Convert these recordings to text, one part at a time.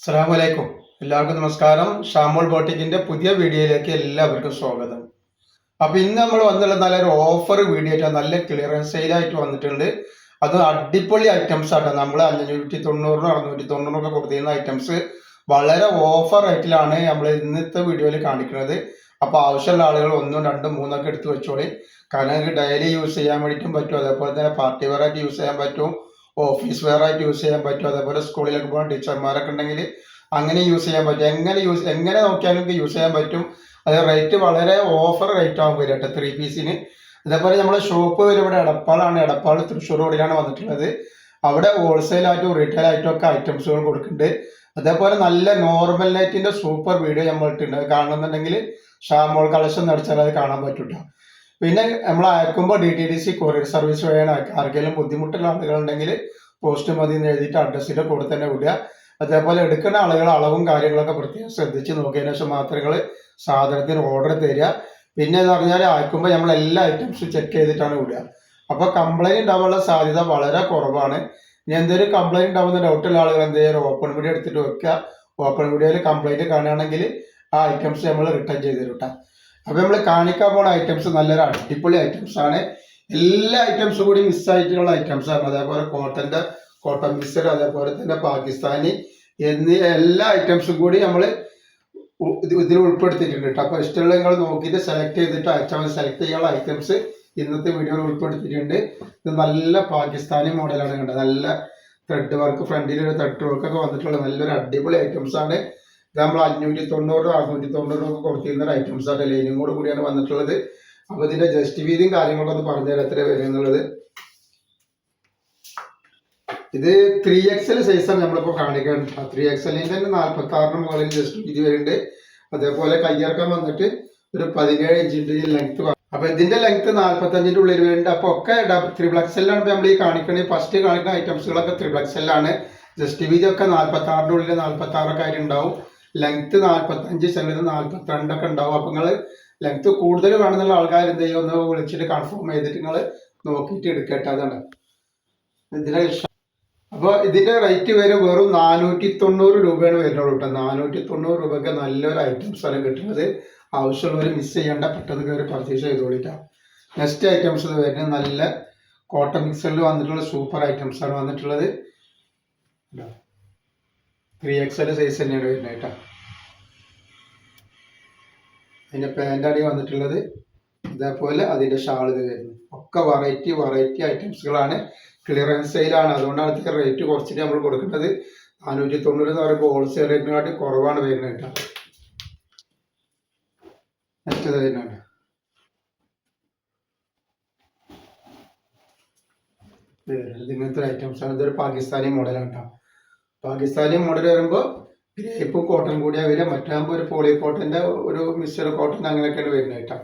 അസ്സലാമു അലൈക്കും. എല്ലാവർക്കും നമസ്കാരം. ഷാമോൾ ബോട്ടിക്കിന്റെ പുതിയ വീഡിയോയിലേക്ക് എല്ലാവർക്കും സ്വാഗതം. അപ്പൊ ഇന്ന് നമ്മൾ വന്നുള്ള നല്ലൊരു ഓഫർ വീഡിയോ ആയിട്ട് നല്ല ക്ലിയറൻസ് സെയിലായിട്ട് വന്നിട്ടുണ്ട്. അത് അടിപൊളി ഐറ്റംസ് ആട്ടോ. നമ്മൾ 590 690 കൊടുത്തിരുന്ന ഐറ്റംസ് വളരെ ഓഫർ റേറ്റിലാണ് നമ്മൾ ഇന്നത്തെ വീഡിയോയിൽ കാണിക്കുന്നത്. അപ്പൊ ആവശ്യമുള്ള ആളുകൾ 1 2 3 എടുത്ത് വെച്ചോളി. കാരണം നിങ്ങൾക്ക് ഡെയിലി യൂസ് ചെയ്യാൻ വേണ്ടിയിട്ടും പറ്റും, അതേപോലെ തന്നെ പാർട്ടി വെയർ ആയിട്ട് യൂസ് ചെയ്യാൻ പറ്റും, ഓഫീസ് വെയർ ആയിട്ട് യൂസ് ചെയ്യാൻ പറ്റും, അതേപോലെ സ്കൂളിലൊക്കെ പോകുന്ന ടീച്ചർമാരൊക്കെ ഉണ്ടെങ്കിൽ അങ്ങനെ യൂസ് ചെയ്യാൻ പറ്റും. എങ്ങനെ നോക്കിയാലും യൂസ് ചെയ്യാൻ പറ്റും. അത് റേറ്റ് വളരെ ഓഫർ റേറ്റ് ആകും വരും കേട്ടോ 3 പീസിന്. അതേപോലെ നമ്മുടെ ഷോപ്പ് വരും ഇവിടെ എടപ്പാളാണ്. എടപ്പാൾ തൃശ്ശൂർ റോഡിലാണ് വന്നിട്ടുള്ളത്. അവിടെ ഹോൾസെയിൽ ആയിട്ടും റീറ്റെയിൽ ആയിട്ടും ഒക്കെ ഐറ്റംസുകൾ കൊടുക്കുന്നുണ്ട്. അതേപോലെ നല്ല നോർമൽ നൈറ്റിന്റെ സൂപ്പർ വീഡിയോ നമ്മൾ ഇട്ടിട്ടുണ്ട്. കാണുന്നുണ്ടെങ്കിൽ ഷാമോൾ കളക്ഷൻ നടിച്ചാൽ അത് കാണാൻ പറ്റൂട്ടോ. പിന്നെ നമ്മൾ അയക്കുമ്പോൾ DTDC കൊറിയർ സർവീസ് വഴിയാണ് അയക്കുക. ആർക്കെങ്കിലും ബുദ്ധിമുട്ടുള്ള ആളുകളുണ്ടെങ്കിൽ പോസ്റ്റ് മതി എന്ന് എഴുതിയിട്ട് അഡ്രസ്സിന്റെ കൂടെ തന്നെ വിടുക. അതേപോലെ എടുക്കുന്ന ആളുകൾ അളവും കാര്യങ്ങളൊക്കെ പ്രത്യേകം ശ്രദ്ധിച്ച് നോക്കിയതിനു ശേഷം മാത്രമേ സാധനത്തിന് ഓർഡർ തരിക. പിന്നെ എന്ന് പറഞ്ഞാൽ അയക്കുമ്പോൾ നമ്മൾ എല്ലാ ഐറ്റംസും ചെക്ക് ചെയ്തിട്ടാണ് വിടുക. അപ്പൊ കംപ്ലൈന്റ് ഉണ്ടാവാനുള്ള സാധ്യത വളരെ കുറവാണ്. ഇനി എന്തെങ്കിലും കംപ്ലൈന്റ് ഉണ്ടാവുന്ന ഡൗട്ടുള്ള ആളുകൾ എന്ത് ചെയ്യുക, ഓപ്പൺ വീഡിയോ എടുത്തിട്ട് വെക്കുക. ഓപ്പൺ വീഡിയോയിൽ കംപ്ലൈന്റ് കാണുകയാണെങ്കിൽ ആ ഐറ്റംസ് നമ്മൾ റിട്ടേൺ ചെയ്ത് തരും കേട്ടോ. അപ്പൊ നമ്മൾ കാണിക്കാൻ പോണ ഐറ്റംസ് നല്ലൊരു അടിപൊളി ഐറ്റംസ് ആണ്. എല്ലാ ഐറ്റംസും കൂടി മിസ്സായിട്ടുള്ള ഐറ്റംസ് ആണ്. അതേപോലെ കോട്ടൺ മിക്സർ, അതേപോലെ തന്നെ പാകിസ്ഥാനി എന്നീ എല്ലാ ഐറ്റംസും കൂടി നമ്മൾ ഇതിൽ ഉൾപ്പെടുത്തിയിട്ടുണ്ട് കേട്ടോ. അപ്പൊ ഇഷ്ടമുള്ള നിങ്ങൾ നോക്കിയിട്ട് സെലക്ട് ചെയ്തിട്ട് അയച്ചാൽ സെലക്ട് ചെയ്യാനുള്ള ഐറ്റംസ് ഇന്നത്തെ വീഡിയോയിൽ ഉൾപ്പെടുത്തിയിട്ടുണ്ട്. ഇത് നല്ല പാകിസ്ഥാനി മോഡലാണ് കണ്ടത്. നല്ല ത്രെഡ് വർക്ക്, ഫ്രണ്ടിൽ ഒരു ത്രെഡ് വർക്ക് ഒക്കെ വന്നിട്ടുള്ള നല്ലൊരു അടിപൊളി ഐറ്റംസ് ആണ്. ഇത് നമ്മൾ 590 690 കൊടുത്തിരുന്ന ഐറ്റംസ് ആണ്. ലൈനിങ്ങോട് കൂടിയാണ് വന്നിട്ടുള്ളത്. അപ്പൊ ഇതിന്റെ ജസ്റ്റ് വീതിയും കാര്യങ്ങളൊക്കെ ഒന്ന് പറഞ്ഞുതരാം എത്ര വരും എന്നുള്ളത്. ഇത് 3XL സൈസാണ് നമ്മളിപ്പോൾ കാണിക്കുന്നത്. 3XLന്റെ 46 മുകളിൽ ജസ്റ്റ് വീതി വരുന്നുണ്ട്. അതേപോലെ കയ്യിറക്കം വന്നിട്ട് ഒരു 17 ഇഞ്ചിന്റെ ലെങ്ത്. അപ്പൊ ഇതിന്റെ ലെങ്ത് 45ന്റെ ഉള്ളിൽ വരുന്നുണ്ട്. അപ്പൊ ഒക്കെ 3XL ആണ് നമ്മൾ ഈ കാണിക്കണേ. ഫസ്റ്റ് കാണിക്കുന്ന ഐറ്റംസുകളൊക്കെ 3XL ആണ്. ജസ്റ്റ് വീതി ഒക്കെ 46ന്റെ ഉള്ളിൽ 46 ഒക്കെ ആയിട്ട് ഉണ്ടാവും. ലെങ്ത് 45, ചിലത് 42 ഒക്കെ ഉണ്ടാവും. അപ്പൊ നിങ്ങൾ ലെങ്ത് കൂടുതൽ വേണമെന്നുള്ള ആൾക്കാർ എന്ത് ചെയ്യും, ഒന്ന് വിളിച്ചിട്ട് കൺഫേം ചെയ്തിട്ട് നിങ്ങൾ നോക്കിയിട്ട് എടുക്കട്ടെ. അതാണ് ഇതിന്റെ. അപ്പോൾ ഇതിന്റെ റേറ്റ് വരും വെറും 490 രൂപയാണ് വരുന്നുള്ളൂ കേട്ടോ. 490 രൂപയ്ക്ക് നല്ലൊരു ഐറ്റംസ് ആണ് കിട്ടുന്നത്. ആവശ്യമുള്ളവർ മിസ് ചെയ്യേണ്ട, പെട്ടെന്ന് കയറി പർച്ചേസ് ചെയ്തോളിട്ടാ. നെക്സ്റ്റ് ഐറ്റംസ് വരുന്നത് നല്ല കോട്ടൺ മിക്സറിൽ വന്നിട്ടുള്ള സൂപ്പർ ഐറ്റംസ് ആണ് വന്നിട്ടുള്ളത്. 3XL സൈസ് തന്നെയാണ് വരുന്നത് കേട്ടോ. അതിന്റെ പാൻ്റാണ് വന്നിട്ടുള്ളത്. ഇതേപോലെ അതിന്റെ ഷാൾ ഇത് വരുന്നത്. ഒക്കെ വെറൈറ്റി ഐറ്റംസുകളാണ്. ക്ലിയറൻസ് സെയിലാണ്, അതുകൊണ്ടാണ് ഇതിന്റെ റേറ്റ് കുറച്ചിട്ട് നമ്മൾ കൊടുക്കുന്നത്. 490 എന്ന് പറയുമ്പോൾ ഹോൾസെയിൽ റേറ്റിനെക്കാട്ടി കുറവാണ് വരുന്നത് കേട്ടോ. നെക്സ്റ്റ് വരുന്നുണ്ട്. ഇങ്ങനത്തെ ഐറ്റംസ് ആണ്. ഇതൊരു പാകിസ്ഥാനി മോഡലാണ് കേട്ടോ. പാകിസ്ഥാനി മോഡൽ വരുമ്പോൾ ഗ്രേപ്പ് കോട്ടൺ കൂടിയാ വരിക. മറ്റാകുമ്പോൾ ഒരു പോളി കോട്ടന്റെ ഒരു മിക്സർ കോട്ടൺ അങ്ങനെയൊക്കെയാണ് വരുന്നത് കേട്ടോ.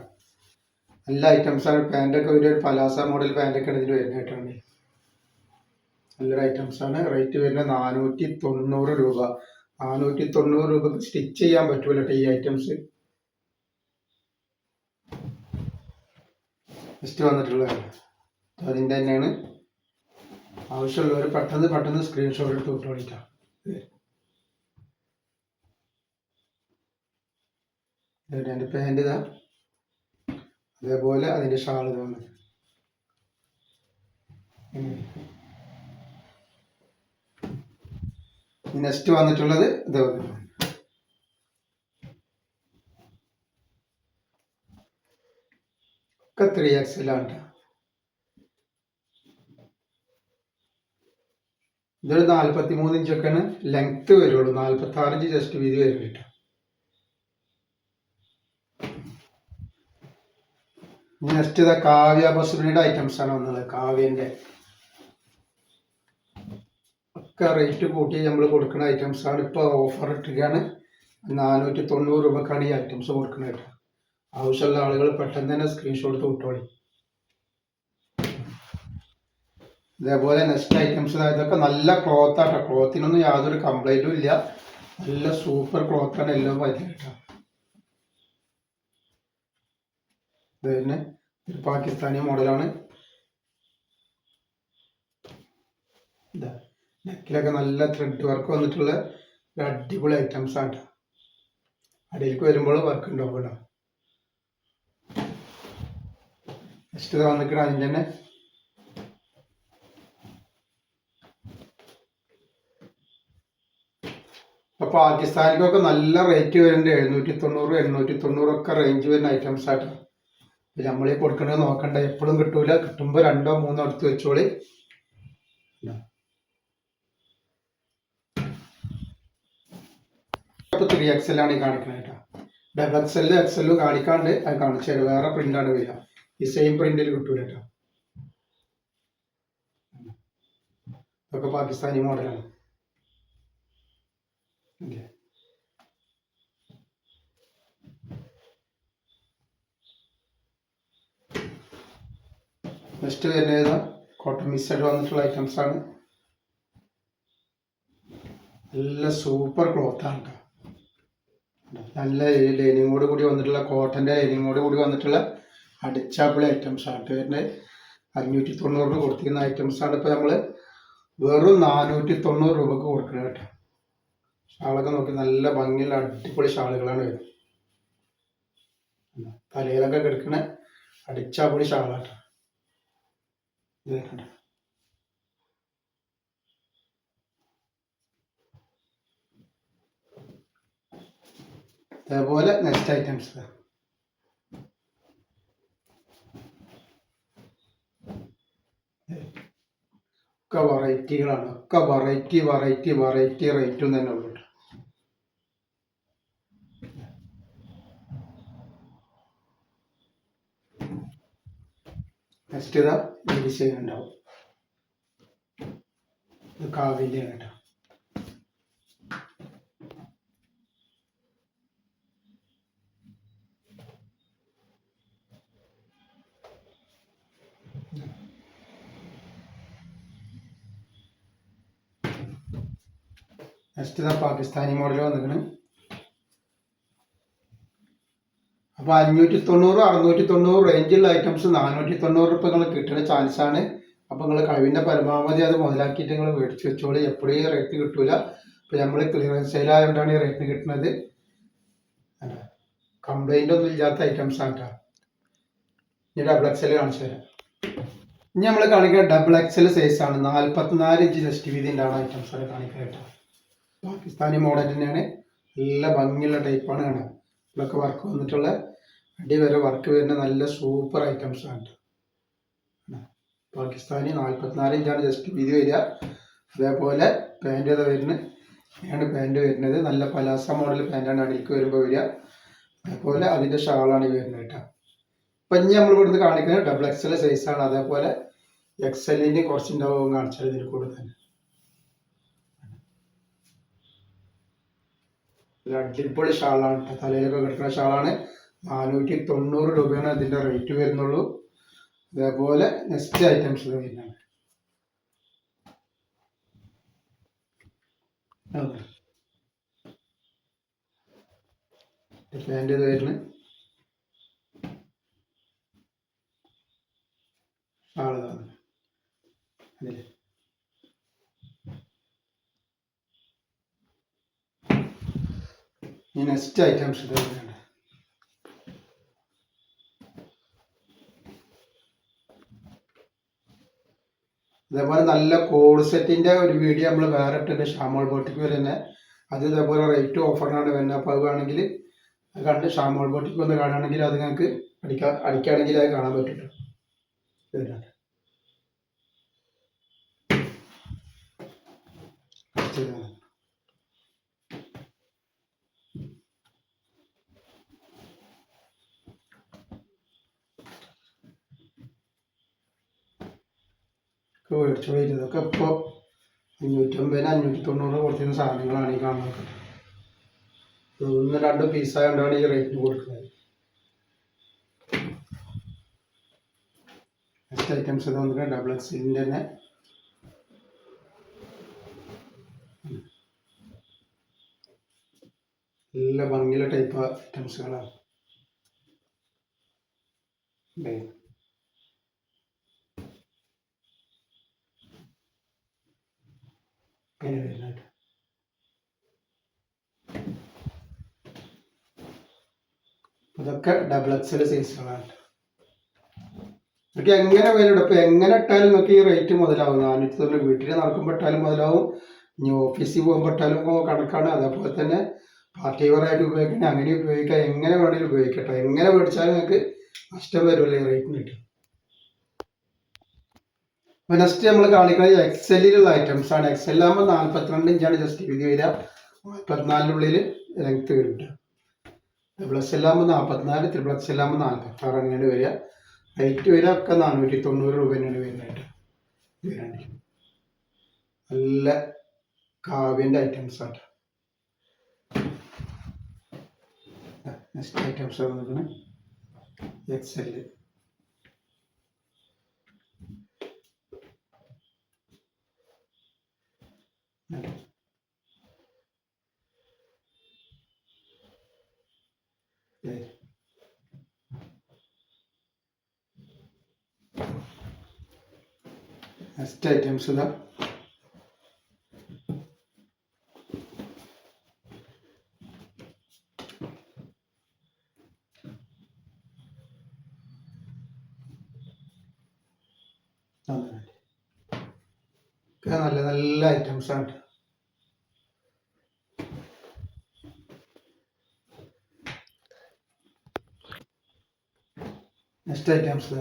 നല്ല ഐറ്റംസ് ആണ്. പാൻറ്റൊക്കെ ഒരു പലാസ മോഡൽ പാൻറ്റൊക്കെയാണ് ഇതിൽ വരുന്നത് കേട്ടോ. നല്ലൊരു ഐറ്റംസ് ആണ്. റേറ്റ് വരുന്നത് 490 രൂപ. 490 രൂപക്ക് സ്റ്റിച്ച് ചെയ്യാൻ പറ്റൂല കേട്ടോ ഈ ഐറ്റംസ്. നെക്സ്റ്റ് വന്നിട്ടുള്ളത് അതിൻ്റെ തന്നെയാണ്. ആവശ്യമുള്ളവർ പെട്ടെന്ന് സ്ക്രീൻഷോട്ട് എടുത്ത് വിട്ടോളിക്കാം. അതിൻ്റെ പാൻറ് ഇതാ, അതേപോലെ അതിൻ്റെ ഷാൾ ഇതാണ്. നെക്സ്റ്റ് വന്നിട്ടുള്ളത് ഇത് ഒക്കെ 3XL ആണ്. ഇതൊരു 43 ഇഞ്ചൊക്കെയാണ് ലെങ്ത് വരുള്ളൂ. 46 ഇഞ്ച് ജസ്റ്റ് വീതി വരും കേട്ടോ. നെക്സ്റ്റ് ഇതാ കാവ്യ ബസുനിയുടെ ഐറ്റംസ് ആണ് വന്നത്. കാവ്യന്റെ ഒക്കെ റേറ്റ് കൂട്ടി നമ്മൾ കൊടുക്കുന്ന ഐറ്റംസ് ആണ്. ഇപ്പോൾ ഓഫർ ഇട്ടിരിക്കുകയാണ്. 490 രൂപക്കാണ് ഈ ഐറ്റംസ് കൊടുക്കുന്നത് കേട്ടോ. ആവശ്യമുള്ള ആളുകൾ പെട്ടെന്ന് തന്നെ സ്ക്രീൻഷോട്ട് വിട്ടോളി. ഇതേപോലെ നെക്സ്റ്റ് ഐറ്റംസ് ഇതൊക്കെ നല്ല ക്ലോത്ത് ആട്ടോ. ക്ലോത്തിനൊന്നും യാതൊരു കംപ്ലൈന്റും ഇല്ല. നല്ല സൂപ്പർ ക്ലോത്താണ് എല്ലാം വരുന്നത് കേട്ടോ. ഇത് തന്നെ ഒരു പാകിസ്ഥാനി മോഡലാണ്. നെക്കിലൊക്കെ നല്ല ത്രെഡ് വർക്ക് വന്നിട്ടുള്ള ഒരു അടിപൊളി ഐറ്റംസ് ആണ്. അടിയിലേക്ക് വരുമ്പോൾ വർക്ക് ഉണ്ടാവും കേട്ടോ. നെക്സ്റ്റ് വന്നിട്ട് അതിൻ്റെ തന്നെ അപ്പോൾ പാകിസ്ഥാനിക്കൊക്കെ നല്ല റേറ്റ് വരുന്നുണ്ട്. 790 890 റേഞ്ച് വരുന്ന ഐറ്റംസ് ആട്ടോ. നമ്മൾ കൊടുക്കണത് നോക്കണ്ട, എപ്പോഴും കിട്ടൂല. കിട്ടുമ്പോൾ 2 or 3 എടുത്ത് വെച്ചോളി. ഇപ്പോൾ 3XL ആണ് ഈ കാണിക്കുന്നത് കേട്ടോ. ഡബിൾ XL കാണിക്കാണ്ട് അത് കാണിച്ചു തരാം. വേറെ പ്രിന്റാണ് വരിക, ഈ സെയിം പ്രിന്റിൽ കിട്ടൂല കേട്ടോ. ഇതൊക്കെ പാകിസ്ഥാനി മോഡലാണ്. നെക്സ്റ്റ് വരുന്നത് കോട്ടൺ മിക്സഡ് വന്നിട്ടുള്ള ഐറ്റംസ് ആണ്. നല്ല സൂപ്പർ ക്ലോത്താണ് കേട്ടോ. നല്ല ലൈനിങ്ങോട് കൂടി വന്നിട്ടുള്ള, കോട്ടൻ്റെ ലൈനിങ്ങോട് കൂടി വന്നിട്ടുള്ള അടിച്ചാപ്പിളി ഐറ്റംസ് ആണ് വരുന്നത്. 590 കൊടുത്തിരുന്ന ഐറ്റംസ് ആണ് ഇപ്പോൾ നമ്മൾ വെറും 490 രൂപക്ക് കൊടുക്കുന്നത് കേട്ടോ. ഷാളൊക്കെ നോക്കി നല്ല ഭംഗിയുള്ള അടിപൊളി ഷാളുകളാണ് വരുന്നത്. തലയിലൊക്കെ കിടക്കുന്ന അടിച്ചാപ്പൊളി ഷാളാട്ടോ. ഇത് കണ്ടോ. അതേപോലെ നെക്സ്റ്റ് ഐറ്റംസ് ഒക്കെ വെറൈറ്റികളാണ്. ഒക്കെ വെറൈറ്റി റേറ്റും തന്നെ ഉള്ളു. നെക്സ്റ്റ് ഇതാ ഈ ഡിസൈൻ ഉണ്ടാവും. ഇത് കാവിൻ്റെ കേട്ടോ. നെക്സ്റ്റ് ഇതാ പാകിസ്ഥാനി മോഡൽ വന്നിരിക്കണം. അപ്പോൾ 590 690 റേഞ്ചുള്ള ഐറ്റംസ് 490 രൂപ നിങ്ങൾ കിട്ടുന്ന ചാൻസാണ്. അപ്പോൾ നിങ്ങൾ കഴിവിൻ്റെ പരമാവധി അത് മുതലാക്കിയിട്ട് നിങ്ങൾ മേടിച്ച് വെച്ചോളി. എപ്പോഴും റേറ്റ് കിട്ടൂല. ഇപ്പോൾ നമ്മൾ ക്ലിയറൻസ് സെയിൽ ആയതുകൊണ്ടാണ് ഈ റേറ്റിന് കിട്ടുന്നത്. കംപ്ലൈൻ്റ് ഒന്നും ഇല്ലാത്ത ഐറ്റംസ് ആണ് കേട്ടോ. ഇനി ഡബിൾ XL കാണിച്ചു തരാം. ഇനി നമ്മൾ കാണിക്കുന്ന ഡബിൾ XL സൈസാണ്. 44 ഇഞ്ച് ജസ്റ്റ് വീതി ഉണ്ടാവുന്ന ഐറ്റംസ് ആണ് കാണിക്കുക കേട്ടോ. പാകിസ്ഥാനി മോഡൽ തന്നെയാണ്. നല്ല ഭംഗിയുള്ള ടൈപ്പാണ് കാണാം. ഇതൊക്കെ വർക്ക് വന്നിട്ടുള്ള അടി വരെ വർക്ക് വരുന്ന നല്ല സൂപ്പർ ഐറ്റംസ് ആണ്. പാകിസ്ഥാനി 44 ഇഞ്ചാണ് ജസ്റ്റ് വീതി വരിക. അതേപോലെ പാൻറ് ഏതാ വരുന്നത്, പാൻറ് വരുന്നത് നല്ല പലാസ മോഡൽ പാൻറ്റാണ് അടിയിലേക്ക് വരുമ്പോൾ വരിക. അതേപോലെ അതിൻ്റെ ഷാളാണ് വരുന്നത് കേട്ടോ. ഇപ്പം ഇനി നമ്മൾ ഇവിടുന്ന് കാണിക്കുന്നത് ഡബിൾ XL സൈസാണ്. അതേപോലെ XLൻ്റെ കുറച്ചുണ്ടാവും കാണിച്ചാൽ ഇതിൽ കൂടെ തന്നെ. അടിപൊളി ഷാളാണ്. തലയിലൊക്കെ കിടക്കുന്ന ഷാളാണ്. 490 രൂപയാണ് അതിൻ്റെ റേറ്റ് വരുന്നുള്ളൂ. അതേപോലെ നെക്സ്റ്റ് ഐറ്റംസ് വരുന്നതാണ്. പാൻറ് ഇത് വരുന്നത് ഷാളാണ്. അതിൽ ഈ നെക്സ്റ്റ് ഐറ്റംസ് ഇത് വരുന്നുണ്ട്. ഇതേപോലെ നല്ല കോഡ് സെറ്റിൻ്റെ ഒരു വീഡിയോ നമ്മൾ വേറെ ഇട്ടിട്ടുണ്ട്. ഷാമോൾ ബോട്ടിക്ക് വരുന്നത് അത് ഇതേപോലെ റേറ്റ് ഓഫറിനാണ് വരുന്നത്. അപ്പോൾ അത് വേണമെങ്കിൽ അത് കണ്ട് ഷാമോൾ ബോട്ടിക്ക് വന്ന് കാണുകയാണെങ്കിൽ അത് നിങ്ങൾക്ക് അടിക്കുകയാണെങ്കിൽ അത് കാണാൻ പറ്റും. ഇതിനാണ് മേടിച്ചു പോയിട്ട് ഇതൊക്കെ ഇപ്പോൾ 550 590 കൊടുത്തിരുന്ന സാധനങ്ങളാണ് ഈ കാണുന്നത്. 1-2 പീസായതുകൊണ്ടാണ് ഈ റേറ്റിന് കൊടുക്കുന്നത്. നെക്സ്റ്റ് ഐറ്റംസ് എന്ന് പറഞ്ഞാൽ ഡബിൾ XLൻ്റെ തന്നെ നല്ല ഭംഗിയുള്ള ടൈപ്പ് ഐറ്റംസുകളാണ്. ഇതൊക്കെ ഡബിൾ എക്സൽ സൈസുകളാണ്. നിങ്ങൾക്ക് എങ്ങനെ വില ഇപ്പം എങ്ങനെ ഇട്ടാലും നിങ്ങൾക്ക് ഈ റേറ്റ് മുതലാവും. 490 വീട്ടിൽ നടക്കുമ്പോൾ ഇട്ടാലും മുതലാവും, ഇനി ഓഫീസിൽ പോകുമ്പോൾ ഇട്ടാലും കണക്കാണ്. അതേപോലെ തന്നെ പാർട്ടി വെയറായിട്ട് ഉപയോഗിക്കണേ അങ്ങനെ ഉപയോഗിക്കാം, എങ്ങനെ വേണമെങ്കിലും ഉപയോഗിക്കട്ടെ. എങ്ങനെ മേടിച്ചാലും നിങ്ങൾക്ക് നഷ്ടം വരുമല്ലോ ഈ റേറ്റിന് കിട്ടും. അപ്പോൾ നെക്സ്റ്റ് നമ്മൾ കാണിക്കുന്നത് എക്സലിലുള്ള ഐറ്റംസ് ആണ്. എക്സലാകുമ്പോൾ 42 ഇഞ്ചാണ് ജസ്റ്റ് വീതി വരിക, 44 ലെങ്ത് വരും കേട്ടോ. ഡബിൾ എക്സ് എല്ലാകുമ്പോൾ 44, ത്രിബിൾ എക്സ് എല്ലാകുമ്പോൾ 46 അങ്ങനെയാണ് വരിക. റേറ്റ് വരിക ഒക്കെ 490 രൂപ തന്നെയാണ് വരുന്നത്. നല്ല കാവ്യൻ്റെ ഐറ്റംസ് ആണ്. നെക്സ്റ്റ് ഐറ്റംസ് വന്നിരിക്കുന്നത് എക്സൽ. നെക്സ്റ്റ് ഐറ്റംസ് ഇതാ നല്ല നല്ല ഐറ്റംസ് ആണ്. നെക്സ്റ്റ് ഐറ്റംസ്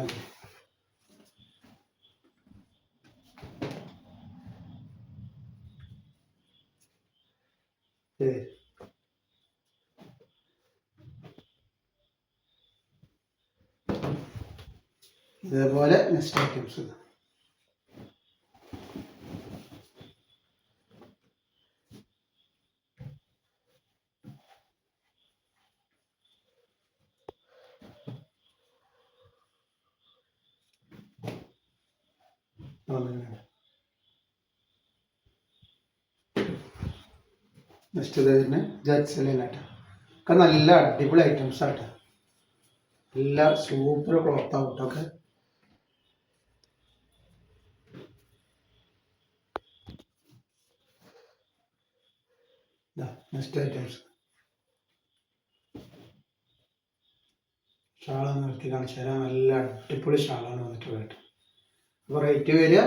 ഇതേപോലെ നെക്സ്റ്റ് ഐറ്റംസ് നെക്സ്റ്റ് ഇത് തന്നെ ജെക്സലിനായിട്ട് ഒക്കെ നല്ല അടിപൊളി ഐറ്റംസ് ആയിട്ട്, നല്ല സൂപ്പർ ക്ലോത്ത് ആവട്ടൊക്കെ. നെക്സ്റ്റ് ഐറ്റംസ് ഷാളാണ് നിർത്തി കാണിച്ചു തരാം. നല്ല അടിപൊളി ഷാളാണ് വന്നിട്ടുള്ളത്. അപ്പോൾ റേറ്റ് വരിക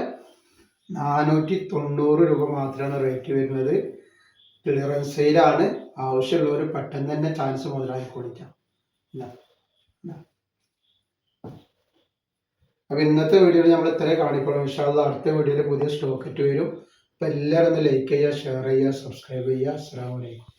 490 രൂപ മാത്രമാണ് റേറ്റ് വരുന്നത്. ക്ലിയറൻസ് സെയിലാണ്. ആവശ്യമുള്ളവർ പെട്ടെന്ന് തന്നെ ചാൻസ് മുതലായി കൊടുക്കാം. അപ്പോൾ ഇന്നത്തെ വീഡിയോയിൽ നമ്മൾ ഇത്രയും കാണിക്കണം. ഇൻഷാ അല്ലാഹ് അടുത്ത വീഡിയോയിൽ പുതിയ സ്റ്റോക്ക് ഇട്ട് വരും. അപ്പോൾ എല്ലാവരും ഒന്ന് ലൈക്ക് ചെയ്യുക, ഷെയർ ചെയ്യുക, സബ്സ്ക്രൈബ് ചെയ്യുക. അസ്സലാമു അലൈക്കും.